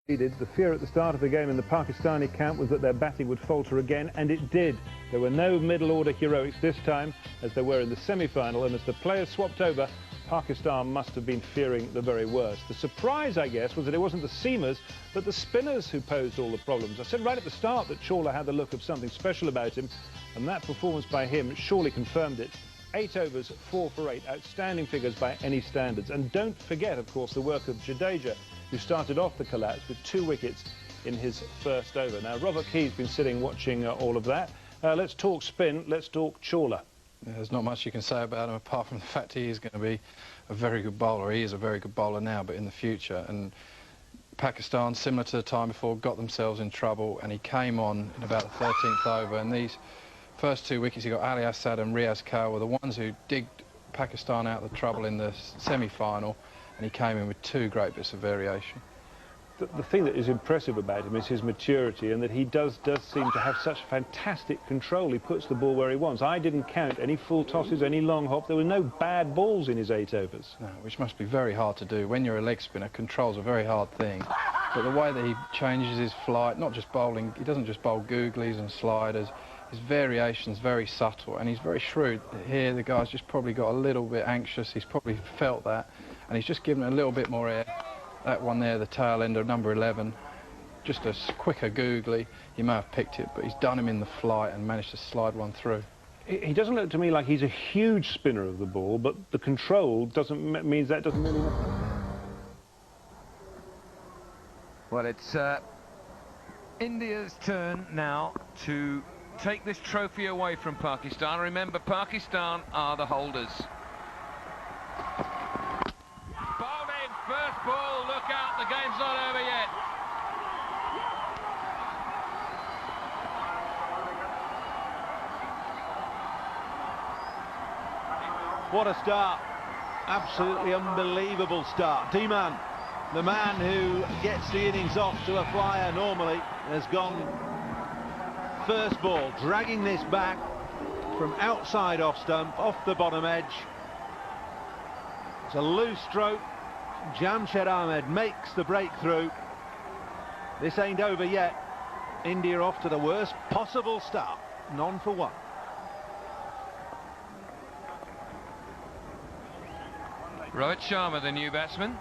The fear at the start of the game in the Pakistani camp was that their batting would falter again, and it did. There were no middle-order heroics this time, as there were in the semi-final, and as the players swapped over, Pakistan must have been fearing the very worst. The surprise, I guess, was that it wasn't the seamers, but the spinners who posed all the problems. I said right at the start that Chawla had the look of something special about him, and that performance by him surely confirmed it. 8 overs, 4 for 8, outstanding figures by any standards. And don't forget, of course, the work of Jadeja, who started off the collapse with 2 wickets in his first over. Now, Robert Key's been sitting watching all of that. Let's talk spin, let's talk Chawla. Yeah, there's not much you can say about him apart from the fact he is going to be a very good bowler. He is a very good bowler now, but in the future. And Pakistan, similar to the time before, got themselves in trouble, and he came on in about the 13th over, and these first 2 wickets he got, Ali Assad and Riaz Khan, were the ones who digged Pakistan out of the trouble in the semi-final, and he came in with 2 great bits of variation. The thing that is impressive about him is his maturity, and that he does seem to have such fantastic control. He puts the ball where he wants. I didn't count any full tosses, any long hop. There were no bad balls in his 8 overs. No, which must be very hard to do. When you're a leg spinner, control's a very hard thing. But the way that he changes his flight, not just bowling, he doesn't just bowl googlies and sliders. His variation's very subtle, and he's very shrewd. Here, the guy's just probably got a little bit anxious. He's probably felt that, and he's just given it a little bit more air. That one there, the tail end of number 11, just a quicker googly. You may have picked it, but he's done him in the flight and managed to slide one through. He doesn't look to me like he's a huge spinner of the ball, but the control means that doesn't really matter. Well, it's India's turn now to take this trophy away from Pakistan. Remember, Pakistan are the holders. Bowling, first ball, look out, the game's not over yet. What a start. Absolutely unbelievable start. Dhiman, the man who gets the innings off to a flyer normally, has gone first ball, dragging this back from outside off stump, off the bottom edge. It's a loose stroke. Jamshed Ahmed makes the breakthrough. This ain't over yet. India off to the worst possible start. None for 1. Rohit Sharma, the new batsman.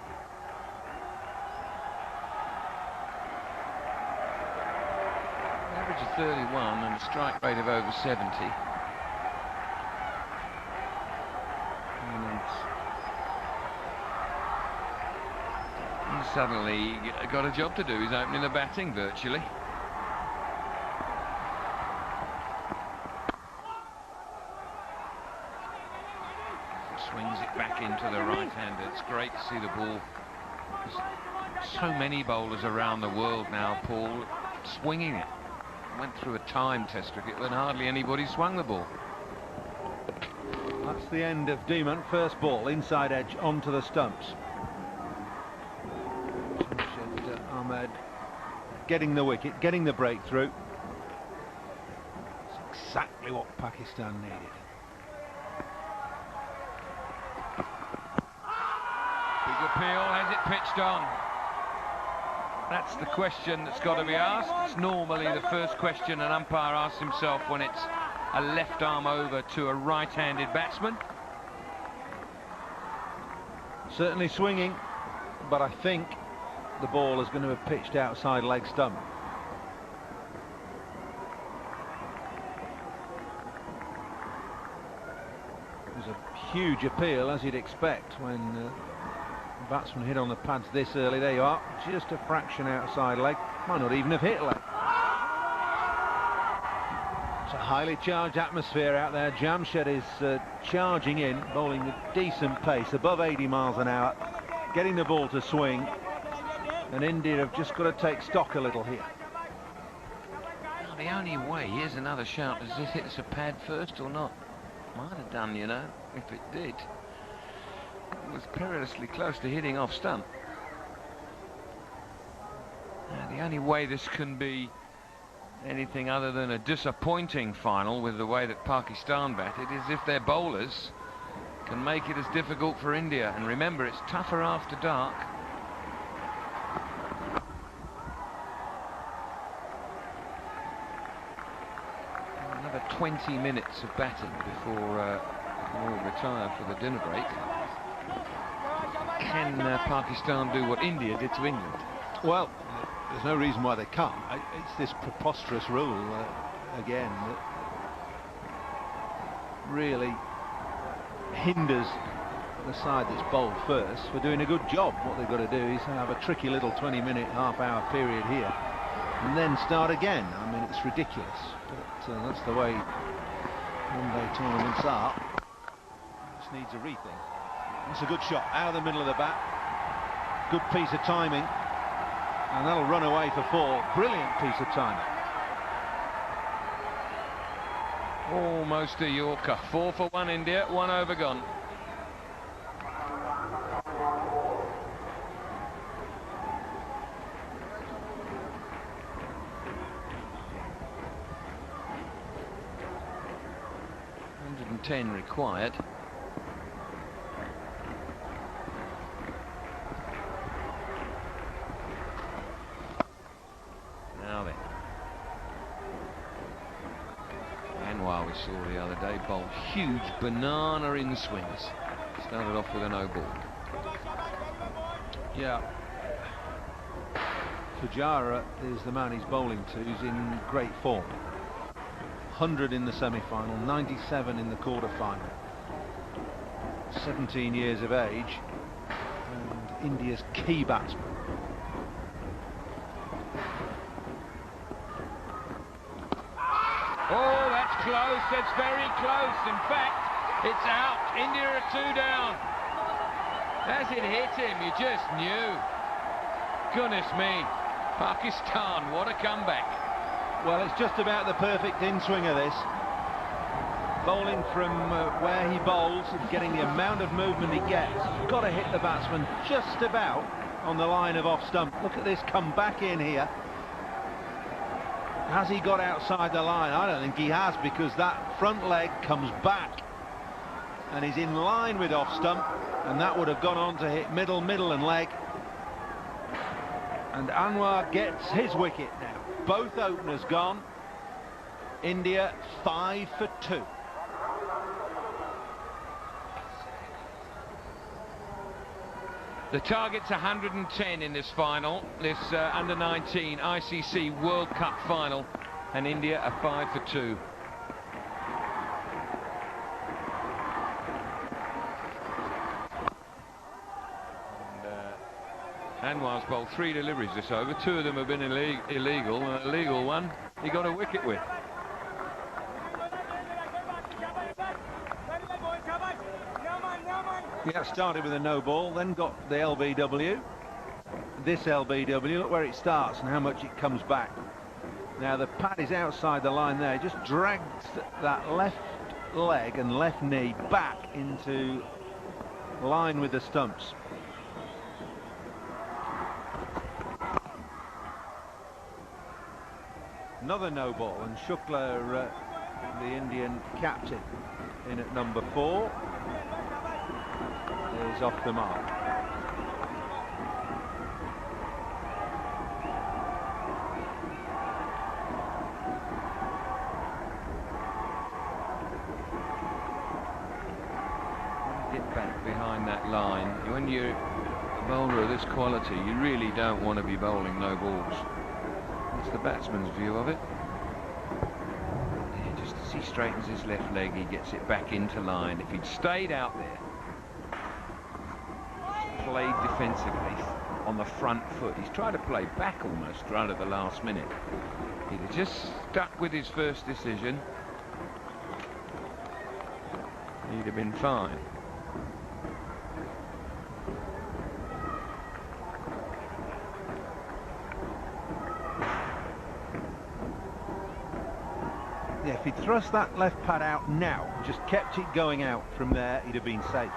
Average of 31 and a strike rate of over 70. And suddenly got a job to do. He's opening the batting virtually. Swings it back into the right-hander. It's great to see the ball. There's so many bowlers around the world now, Paul, swinging it. Went through a time test cricket when hardly anybody swung the ball. That's the end of Dhiman. First ball, inside edge, onto the stumps. Jamshed Ahmed getting the wicket, getting the breakthrough. It's exactly what Pakistan needed. Big appeal, has it pitched on? That's the question that's got to be asked. It's normally the first question an umpire asks himself when it's a left arm over to a right-handed batsman. Certainly swinging, but I think the ball is going to have pitched outside leg stump. It was a huge appeal, as you'd expect, when batsman hit on the pads this early. There you are, just a fraction outside leg. Might not even have hit leg. It's a highly charged atmosphere out there. Jamshed is charging in, bowling at decent pace, above 80 miles an hour, getting the ball to swing, and India have just got to take stock a little here. Well, the only way, here's another shout, does this hit the pad first or not? Might have done, you know, if it did. It was perilously close to hitting off stump. The only way this can be anything other than a disappointing final with the way that Pakistan batted is if their bowlers can make it as difficult for India. And remember, it's tougher after dark. 20 minutes of batting before we'll retire for the dinner break. Can Pakistan do what India did to England? Well, there's no reason why they can't. It's this preposterous rule again that really hinders the side that's bowled first for doing a good job. What they've got to do is have a tricky little 20-minute, half-hour period here and then start again. I mean, it's ridiculous, but that's the way one-day tournaments are. This needs a rethink. It's a good shot out of the middle of the bat. Good piece of timing, and that'll run away for 4. Brilliant piece of timing. Almost a Yorker. 4 for 1 India, 1 over gone. .110 required. Now then, Anwar, we saw the other day, bowled huge banana in swings. Started off with a no ball. Yeah. Pujara is the man he's bowling to, who's in great form. 100 in the semi-final, 97 in the quarter-final. 17 years of age, and India's key batsman. Oh, that's close. That's very close. In fact, it's out. India are 2 down. As it hit him, you just knew. Goodness me. Pakistan, what a comeback. Well, it's just about the perfect in-swing of this. Bowling from where he bowls and getting the amount of movement he gets. He's got to hit the batsman just about on the line of off stump. Look at this come back in here. Has he got outside the line? I don't think he has, because that front leg comes back and he's in line with off stump, and that would have gone on to hit middle and leg. And Anwar gets his wicket now. Both openers gone. India 5 for 2. The target's 110 in this final, this under-19 ICC World Cup final, and India are 5 for 2. Anwar's bowled 3 deliveries this over. 2 of them have been illegal. An illegal one he got a wicket with. Yeah, started with a no ball, then got the LBW. This LBW, look where it starts and how much it comes back. Now the pad is outside the line there. It just drags that left leg and left knee back into line with the stumps. Another no ball, and Shukla, the Indian captain, in at number 4, is off the mark. Get back behind that line. When you're a bowler of this quality, you really don't want to be bowling no balls. That's the batsman's view of it. Yeah, just as he straightens his left leg, he gets it back into line. If he'd stayed out there, played defensively on the front foot, he's tried to play back almost right at the last minute. He'd have just stuck with his first decision, he'd have been fine. Yeah, if he'd thrust that left pad out now, just kept it going out from there, he'd have been safe.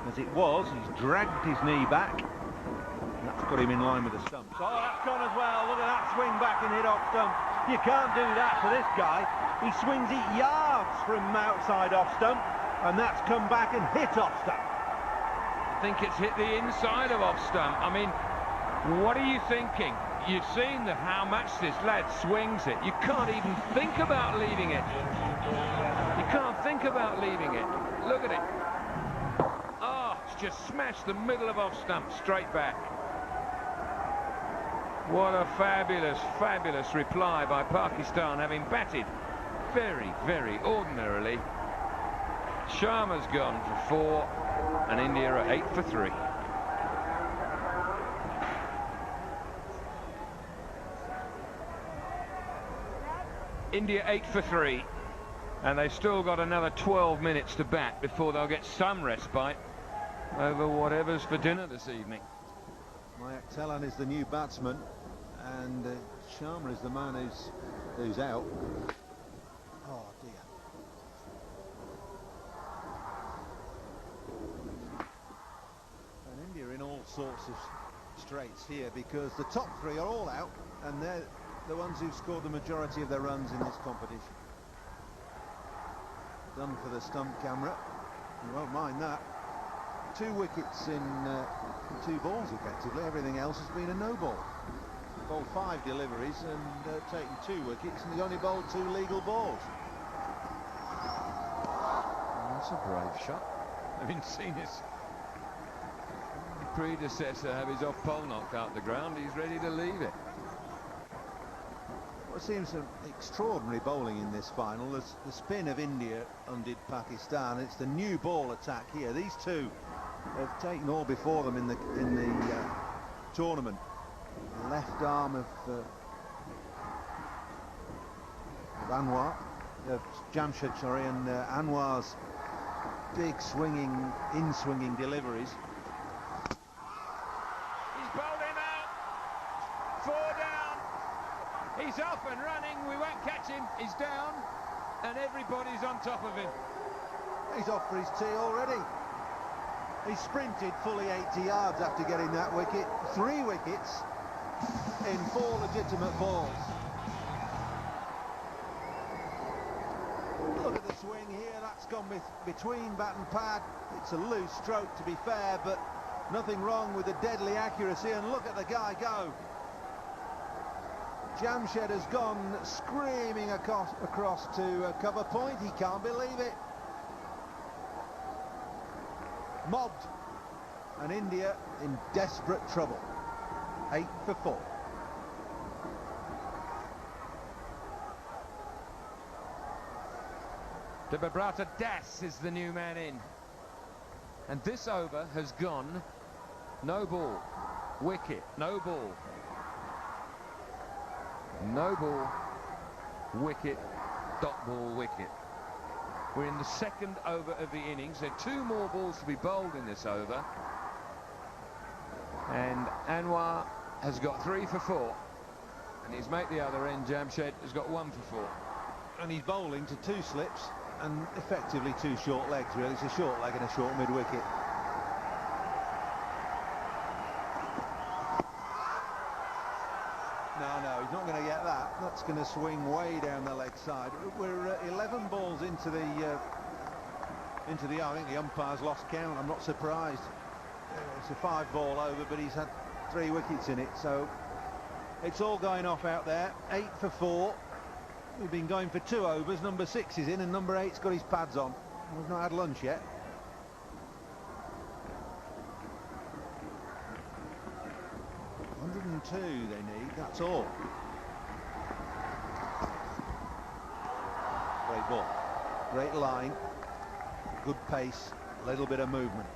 As it was, he's dragged his knee back, and that's got him in line with the stumps. Oh, that's gone as well. Look at that swing back and hit off stump. You can't do that to this guy. He swings it yards from outside off stump, and that's come back and hit off stump. I think it's hit the inside of off stump. I mean, what are you thinking? You've seen how much this lad swings it. You can't even think about leaving it. You can't think about leaving it. Look at it. Oh, it's just smashed the middle of off stump straight back. What a fabulous, fabulous reply by Pakistan, having batted very, very ordinarily. Sharma's gone for 4 and India are 8 for 3. India 8 for 3, and they've still got another 12 minutes to bat before they'll get some respite over whatever's for dinner this evening. Mayak Telan is the new batsman, and Sharma is the man who's out. Oh dear. And India in all sorts of straits here, because the top 3 are all out, and they're the ones who've scored the majority of their runs in this competition. Done for the stump camera. You won't mind that. 2 wickets in 2 balls effectively. Everything else has been a no ball. Bowled 5 deliveries and taken 2 wickets, and he's only bowled 2 legal balls. That's a brave shot. Having seen his predecessor have his off pole knocked out the ground, he's ready to leave it. What seems some extraordinary bowling in this final. The spin of India undid Pakistan. It's the new ball attack here. These two have taken all before them in the tournament. The left arm of Anwar, Jamshed, sorry, and Anwar's big swinging, in-swinging deliveries. He's bowled him out. 4 down. He's up and running. We won't catch him. He's down, and everybody's on top of him. He's off for his tee already. He sprinted fully 80 yards after getting that wicket. 3 wickets in 4 legitimate balls. Look at the swing here. That's gone between bat and pad. It's a loose stroke, to be fair, but nothing wrong with the deadly accuracy. And look at the guy go. Jamshed has gone screaming across to cover point. He can't believe it. Mobbed, and India in desperate trouble. 8 for 4. Debabrata Das is the new man in, and this over has gone no ball, wicket, no ball. No ball, wicket, dot ball, wicket. We're in the 2nd over of the innings. There are 2 more balls to be bowled in this over. And Anwar has got 3 for 4. And his mate the other end, Jamshed, has got 1 for 4. And he's bowling to 2 slips and effectively 2 short legs, really. It's a short leg and a short mid-wicket. No, he's not going to get that. That's going to swing way down the leg side. We're 11 balls into the I think the umpire's lost count. I'm not surprised. It's a 5-ball over, but he's had 3 wickets in it, so it's all going off out there. 8 for 4. We've been going for 2 overs. Number 6 is in, and number 8's got his pads on. We've not had lunch yet. Two they need, that's all. Great ball, great line, good pace, a little bit of movement.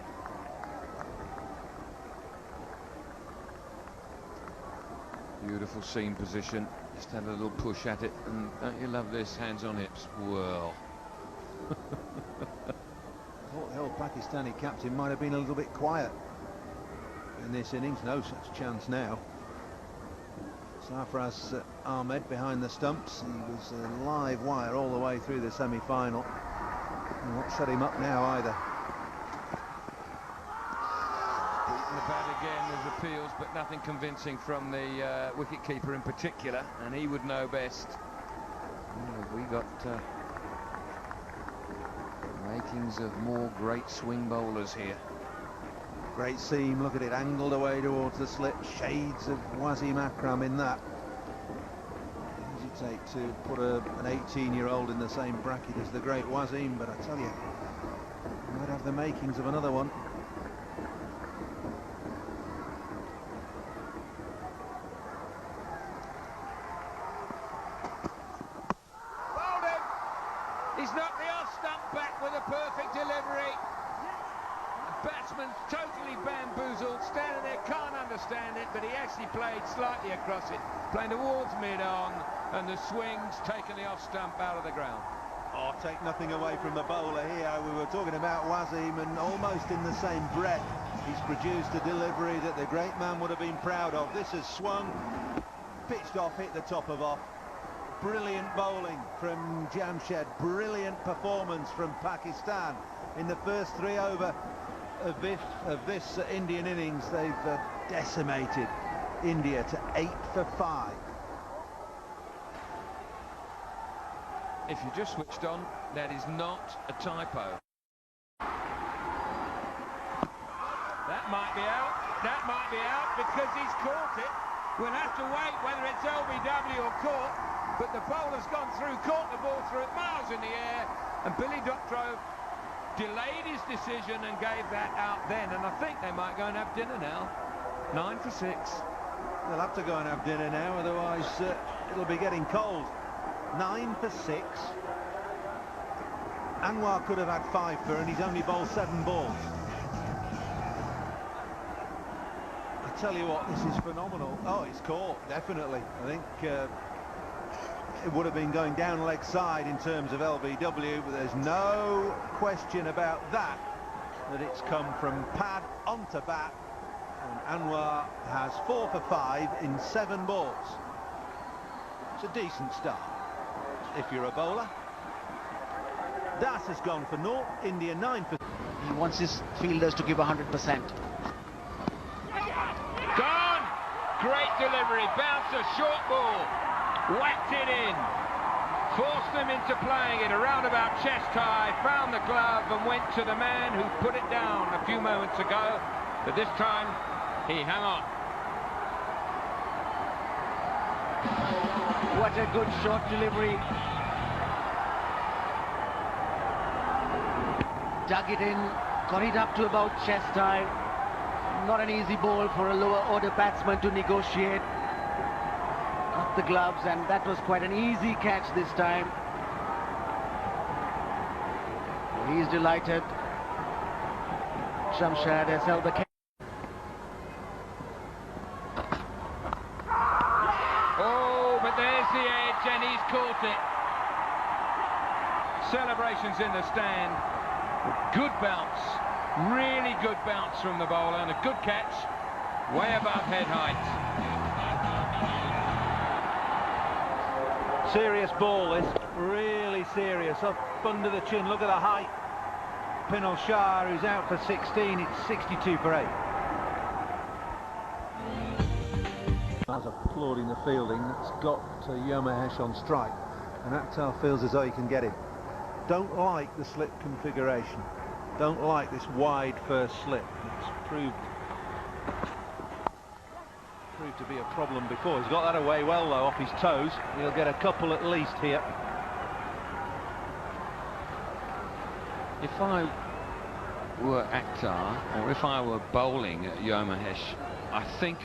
Beautiful seam position. Just had a little push at it, and don't you love this? Hands on hips. Well. I thought the old Pakistani captain might have been a little bit quiet in this innings. No such chance now. Sarfraz Ahmed behind the stumps. He was a live wire all the way through the semi-final. Won't shut him up now either. Beaten the bat again. There's appeals, but nothing convincing from the wicket-keeper in particular, and he would know best. We got makings of more great swing bowlers here. Great seam, look at it, angled away towards the slip. Shades of Wasim Akram in that. What does it take to put an 18-year-old in the same bracket as the great Wasim? But I tell you, he might have the makings of another one. He's knocked the off stump back with a perfect delivery. The batsman's totally bamboozled, standing there, can't understand it, but he actually played slightly across it, playing towards mid-on, and the swing's taken the off stump out of the ground. Oh, take nothing away from the bowler here. We were talking about Wasim, and almost in the same breath, he's produced a delivery that the great man would have been proud of. This has swung, pitched off, hit the top of off. Brilliant bowling from Jamshed, brilliant performance from Pakistan. In the first 3 over of this Indian innings, they've decimated India to 8 for 5. If you just switched on, that is not a typo. That might be out because he's caught it. We'll have to wait whether it's LBW or caught. But the bowler's gone through, caught the ball through it, miles in the air, and Billy Doctorow delayed his decision and gave that out then. And I think they might go and have dinner now. 9 for 6. They'll have to go and have dinner now, otherwise it'll be getting cold. 9 for 6. Anwar could have had 5 for, and he's only bowled 7 balls. I tell you what, this is phenomenal. Oh, it's caught, definitely. I think it would have been going down leg side in terms of LBW, but there's no question about that it's come from pad onto bat, and Anwar has 4 for 5 in 7 balls. It's a decent start if you're a bowler. Das has gone for 0, India 9 for... He wants his fielders to give 100%. Gone! Great delivery, bouncer, short ball. Whacked it in, forced them into playing it around about chest high, found the glove and went to the man who put it down a few moments ago, but this time he hung on. What a good short delivery. Dug it in, got it up to about chest high. Not an easy ball for a lower order batsman to negotiate. Got the gloves, and that was quite an easy catch this time. He's delighted. Jamshed has held the catch. Oh, but there's the edge, and he's caught it. Celebrations in the stand. Good bounce, really good bounce from the bowler, and a good catch, way above head height. Serious ball, this, really serious, up under the chin. Look at the height. Pinal Shah, who's out for 16, it's 62 for 8. I was applauding the fielding. That's got Yomahesh on strike, and Akhtar feels as though he can get him. Don't like the slip configuration. Don't like this wide first slip. It's proved to be a problem before. He's got that away well though, off his toes. He'll get a couple at least here. If I were Akhtar, or if I were bowling at Yomahesh, I think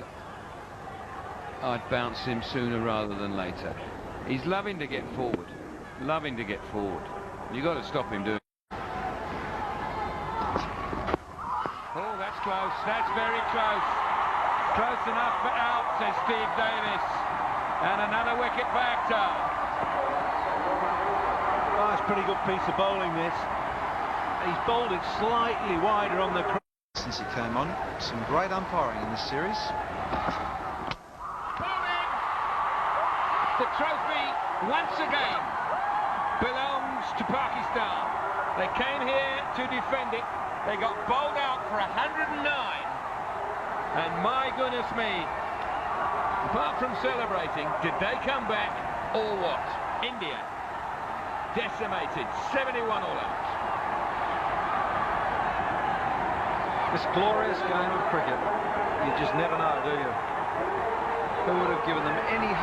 I'd bounce him sooner rather than later. He's loving to get forward, loving to get forward. You've got to stop him doing. Oh, that's close, that's very close. Close enough for out, says Steve Davis. And another wicket for Akhtar. Oh, that's a pretty good piece of bowling, this. He's bowled it slightly wider on the... Since he came on, some great umpiring in this series. Bowling! The trophy, once again, belongs to Pakistan. They came here to defend it. They got bowled out for 109. And my goodness me, apart from celebrating, did they come back or what? India decimated, 71 all out. This glorious game of cricket, you just never know, do you? Who would have given them any hope?